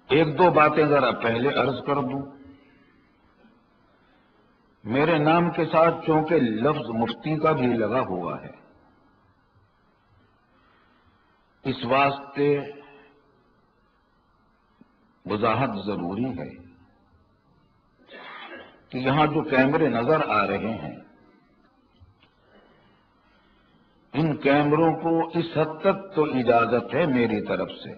ایک دو باتیں ذرا پہلے عرض کر دوں۔ میرے نام کے ساتھ چونکہ لفظ مفتی کا بھی لگا ہوا ہے، اس واسطے وضاحت ضروری ہے کہ یہاں جو کیمرے نظر آ رہے ہیں، ان کیمروں کو اس حد تک تو اجازت ہے میری طرف سے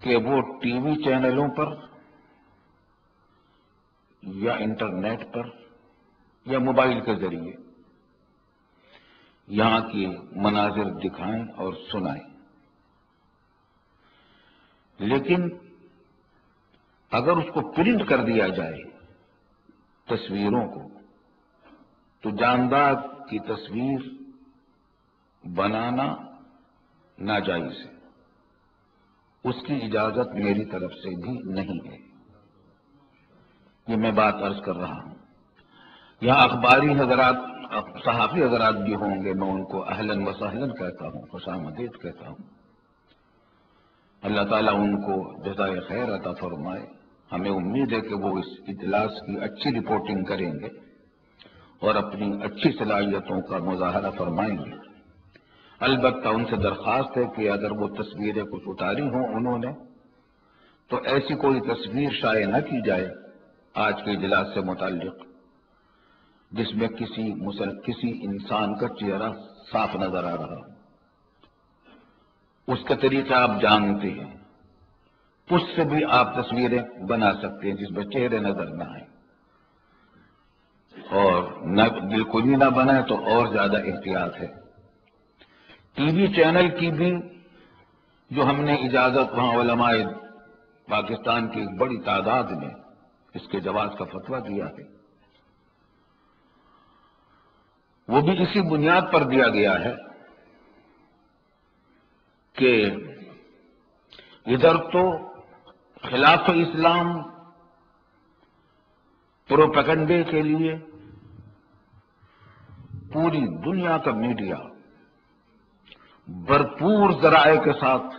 کہ وہ ٹی وی چینلوں پر یا انٹرنیٹ پر یا موبائل کے ذریعے یہاں کی مناظر دکھائیں اور سنائیں، لیکن اگر اس کو پرنٹ کر دیا جائے تصویروں کو، تو جاندار کی تصویر بنانا ناجائز ہے، اس کی اجازت میری طرف سے بھی نہیں ہے۔ یہ میں بات عرض کر رہا ہوں۔ یہاں اخباری حضرات، صحافی حضرات بھی ہوں گے، میں ان کو اہلاً و سہلاً کہتا ہوں، خوش آمدید کہتا ہوں۔ اللہ تعالیٰ ان کو جزائے خیر عطا فرمائے۔ ہمیں امید ہے کہ وہ اس اجلاس کی اچھی رپورٹنگ کریں گے اور اپنی اچھی صلاحیتوں کا مظاہرہ فرمائیں گے۔ البتہ ان سے درخواست ہے کہ اگر وہ تصویریں کچھ اتاری ہوں انہوں نے، تو ایسی کوئی تصویر شائع نہ کی جائے آج کے اجلاس سے متعلق جس میں کسی انسان کا چہرہ صاف نظر آ رہا ہو۔ اس کا طریقہ آپ جانتے ہیں، اس سے بھی آپ تصویریں بنا سکتے ہیں جس میں چہرے نظر نہ آئیں، اور نہ بالکل ہی نہ بنائیں تو اور زیادہ احتیاط ہے۔ ٹی وی چینل کی بھی جو ہم نے اجازت وہاں علماء پاکستان کی ایک بڑی تعداد نے اس کے جواز کا فتویٰ دیا ہے، وہ بھی اسی بنیاد پر دیا گیا ہے کہ ادھر تو خلاف اسلام پروپیگنڈے کے لیے پوری دنیا کا میڈیا بھرپور ذرائع کے ساتھ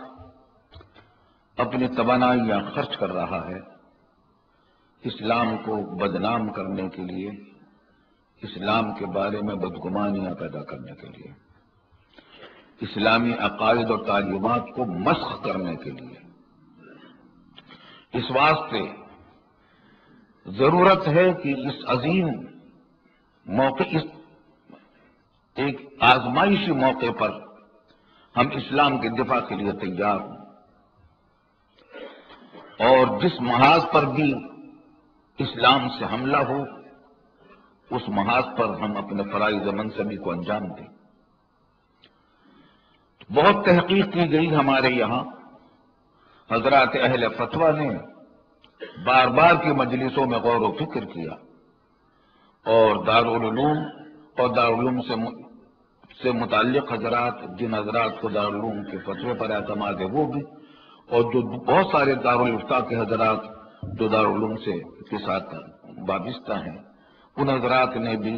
اپنی توانائیاں خرچ کر رہا ہے اسلام کو بدنام کرنے کے لیے، اسلام کے بارے میں بدگمانیاں پیدا کرنے کے لیے، اسلامی عقائد اور تعلیمات کو مسخ کرنے کے لیے۔ اس واسطے ضرورت ہے کہ اس عظیم موقع، اس ایک آزمائشی موقع پر ہم اسلام کے دفاع کے لیے تیار ہوں، اور جس محاذ پر بھی اسلام سے حملہ ہو اس محاذ پر ہم اپنے فرائض منصبی کو انجام دیں۔ بہت تحقیق کی گئی ہمارے یہاں، حضرات اہل فتویٰ نے بار بار کی مجلسوں میں غور و فکر کیا، اور دارالعلوم اور دارالعلوم سے متعلق حضرات، جن حضرات کو دارالعلوم کے فتوے پر اعتماد ہے وہ بھی، اور جو بہت سارے دارالافتاء کے حضرات جو دارالعلوم کے ساتھ وابستہ ہیں، ان حضرات نے بھی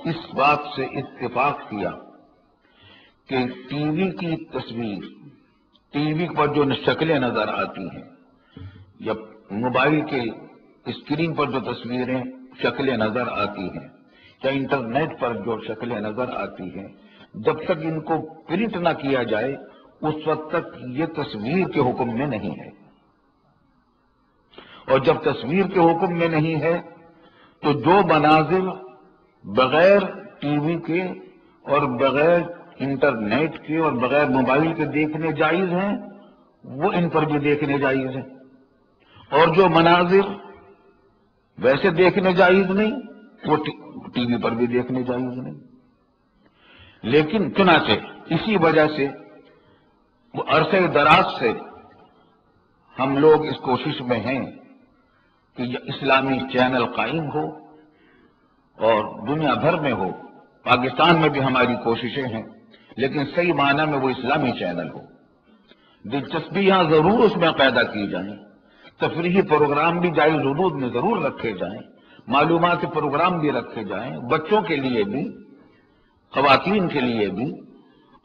اس بات سے اتفاق کیا کہ ٹی وی کی تصویر، ٹی وی پر جو شکلیں نظر آتی ہیں یا موبائل کے اسکرین پر جو تصویریں شکلیں نظر آتی ہیں یا انٹرنیٹ پر جو شکلیں نظر آتی ہیں، جب تک ان کو پرنٹ نہ کیا جائے اس وقت تک یہ تصویر کے حکم میں نہیں ہے، اور جب تصویر کے حکم میں نہیں ہے تو جو مناظر بغیر ٹی وی کے اور بغیر انٹرنیٹ کے اور بغیر موبائل کے دیکھنے جائز ہیں وہ ان پر بھی دیکھنے جائز ہیں، اور جو مناظر ویسے دیکھنے جائز نہیں وہ ٹی وی پر بھی دیکھنے جائز نہیں۔ لیکن چنانچہ اسی وجہ سے وہ عرصے دراز سے ہم لوگ اس کوشش میں ہیں کہ یہ اسلامی چینل قائم ہو اور دنیا بھر میں ہو، پاکستان میں بھی ہماری کوششیں ہیں، لیکن صحیح معنی میں وہ اسلامی چینل ہو۔ دلچسپیاں ضرور اس میں پیدا کی جائیں، تفریحی پروگرام بھی جائز حدود میں ضرور رکھے جائیں، معلوماتی پروگرام بھی رکھے جائیں، بچوں کے لیے بھی، خواتین کے لیے بھی،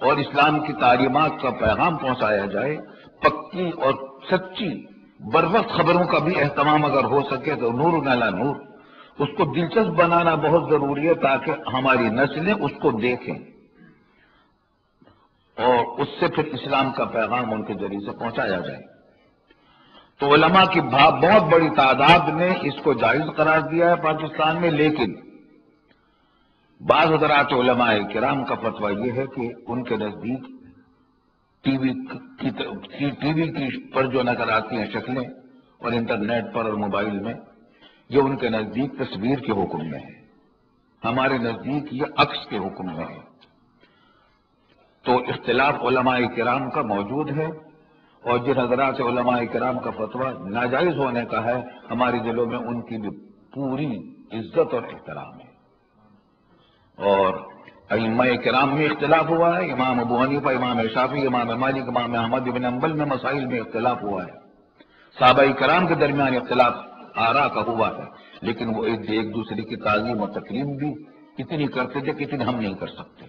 اور اسلام کی تعلیمات کا پیغام پہنچایا جائے، پکی اور سچی بروقت خبروں کا بھی اہتمام اگر ہو سکے تو نور علی نور، اس کو دلچسپ بنانا بہت ضروری ہے تاکہ ہماری نسلیں اس کو دیکھیں اور اس سے پھر اسلام کا پیغام ان کے ذریعے سے پہنچایا جائے۔ تو علماء کی بہت بڑی تعداد نے اس کو جائز قرار دیا ہے پاکستان میں، لیکن بعض حضرات علماء کرام کا فتویٰ یہ ہے کہ ان کے نزدیک ٹی وی کی پر جو نظر آتی ہیں شکلیں اور انٹرنیٹ پر اور موبائل میں، یہ ان کے نزدیک تصویر کے حکم میں ہے، ہمارے نزدیک یہ عکس کے حکم میں ہے۔ تو اختلاف علماء کرام کا موجود ہے، اور جن حضرات علماء کرام کا فتویٰ ناجائز ہونے کا ہے، ہمارے دلوں میں ان کی بھی پوری عزت اور احترام ہے۔ اور ائمہ کرام میں اختلاف ہوا ہے، امام ابو حنیفہ، امام شافعی، امام مالک، امام احمد بن حنبل میں مسائل میں اختلاف ہوا ہے، صحابہ کرام کے درمیان اختلاف آراء کا ہوا ہے، لیکن وہ ایک دوسرے کی تعظیم اور تکریم بھی اتنی کرتے تھے کتنی ہم نہیں کر سکتے۔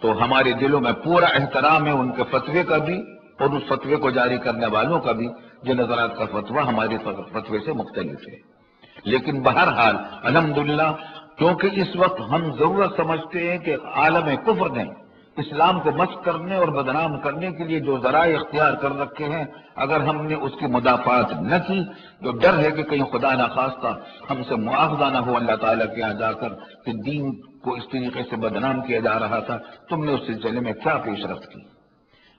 تو ہمارے دلوں میں پورا احترام ہے ان کے فتوے کا بھی اور اس فتوے کو جاری کرنے والوں کا بھی، جن حضرات کا فتویٰ ہمارے فتوے سے مختلف ہے۔ لیکن بہرحال الحمدللہ، کیونکہ اس وقت ہم ضرورت سمجھتے ہیں کہ عالم کفر نے اسلام کو مسخ کرنے اور بدنام کرنے کے لیے جو ذرائع اختیار کر رکھے ہیں، اگر ہم نے اس کی مدافعت نہ کی تو ڈر ہے کہ کہیں خدا نخواستہ ہم سے مواخذہ نہ ہو اللہ تعالیٰ کے یہاں جا کر کہ دین کو اس طریقے سے بدنام کیا جا رہا تھا، تم نے اس سلسلے میں کیا پیش رفت کی۔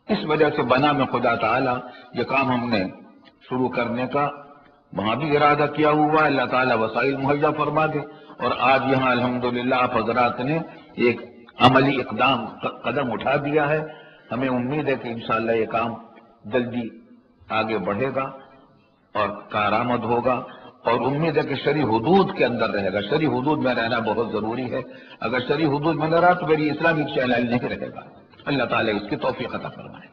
اس وجہ سے بنا میں خدا تعالیٰ یہ کام ہم نے شروع کرنے کا وہاں بھی ارادہ کیا ہوا ہے، اللہ تعالیٰ وسائل مہیا فرما دے، اور آج یہاں الحمدللہ آپ حضرات نے ایک عملی قدم اٹھا دیا ہے۔ ہمیں امید ہے کہ انشاءاللہ یہ کام جلدی آگے بڑھے گا اور کارآمد ہوگا، اور امید ہے کہ شرعی حدود کے اندر رہے گا۔ شرعی حدود میں رہنا بہت ضروری ہے، اگر شرعی حدود میں نہ رہا تو میری اسلامک چینل نہیں رہے گا۔ اللہ تعالیٰ اس کی توفیق عطا فرمائے۔